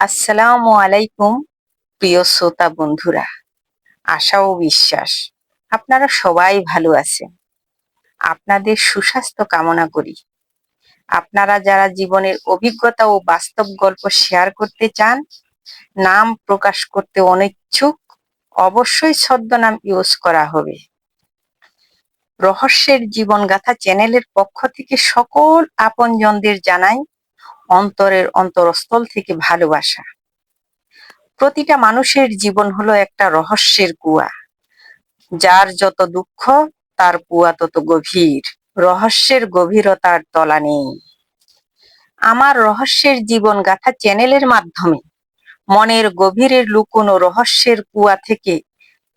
আসসালামু আলাইকুম প্রিয় শ্রোতা বন্ধুরা। আশা ও বিশ্বাস আপনারা সবাই ভালো আছেন। আপনাদের সুস্বাস্থ্য কামনা করি। আপনারা যারা জীবনের অভিজ্ঞতা ও বাস্তব গল্প শেয়ার করতে চান, নাম প্রকাশ করতে অনিচ্ছুক, অবশ্যই ছদ্মনাম ইউজ করা হবে। রহস্যের জীবনগাথা চ্যানেলের পক্ষ থেকে সকল আপনজনদের জানাই অন্তরের অন্তরস্থল থেকে ভালোবাসা। প্রতিটা মানুষের জীবন হলো একটা রহস্যের কুয়া। যার যত দুঃখ তার কুয়া তত গভীর। রহস্যের গভীরতার তলা নেই। আমার রহস্যের জীবন গাথা চ্যানেলের মাধ্যমে মনের গভীরের লুকোনো রহস্যের কুয়া থেকে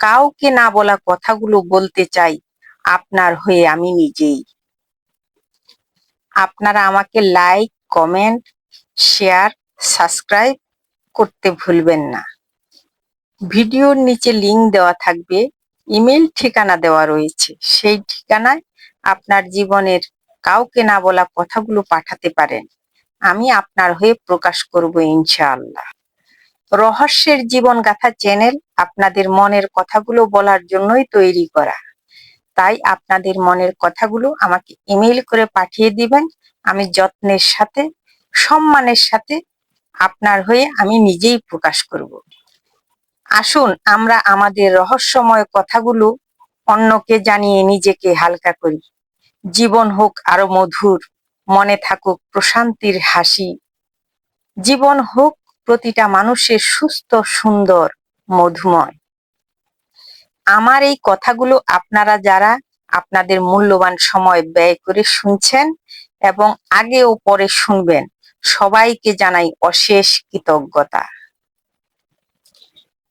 কাউকে না বলা কথাগুলো বলতে চাই আপনার হয়ে আমি নিজেই। আপনারা আমাকে লাইক, কমেন্ট, শেয়ার, সাবস্ক্রাইব করতে ভুলবেন না। ভিডিওর নিচে লিংক দেওয়া থাকবে, ইমেল ঠিকানা দেওয়া রয়েছে। সেই ঠিকানায় আপনার জীবনের কাউকে না বলা কথাগুলো পাঠাতে পারেন। আমি আপনার হয়ে প্রকাশ করব ইনশাআল্লাহ। রহস্যের জীবন গাথা চ্যানেল আপনাদের মনের কথাগুলো বলার জন্যই তৈরি করা। তাই আপনাদের মনের কথাগুলো আমাকে ইমেল করে পাঠিয়ে দিবেন। আমি যত্নের সাথে, সম্মানের সাথে আপনার হয়ে আমি নিজেই প্রকাশ করব। আসুন আমরা আমাদের রহস্যময় কথাগুলো অন্যকে জানিয়ে নিজেকে হালকা করি। জীবন হোক আরো মধুর, মনে থাকুক প্রশান্তির হাসি। জীবন হোক প্রতিটা মানুষের সুস্থ, সুন্দর, মধুময়। আমার এই কথাগুলো আপনারা যারা আপনাদের মূল্যবান সময় ব্যয় করে শুনছেন এবং আগে ও পরে শুনবেন, সবাইকে জানাই অশেষ কৃতজ্ঞতা।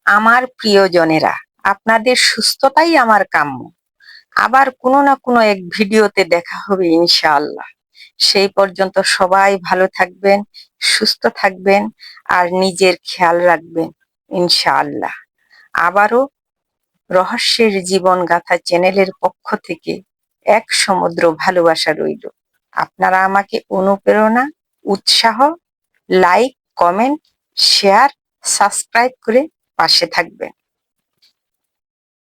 আমার প্রিয়জনেরা, আপনাদের সুস্থতাই আমার কাম্য। আবার কোনো না কোনো এক ভিডিওতে দেখা হবে ইনশাআল্লাহ। সেই পর্যন্ত সবাই ভালো থাকবেন, সুস্থ থাকবেন আর নিজের খেয়াল রাখবেন ইনশাআল্লাহ। আবারও রহস্যের জীবন গাথা চ্যানেলের পক্ষ থেকে এক সমুদ্র ভালোবাসা রইল। আপনারা আমাকে অনুপ্রেরণা, উৎসাহ, লাইক, কমেন্ট, শেয়ার, সাবস্ক্রাইব করে পাশে থাকবেন।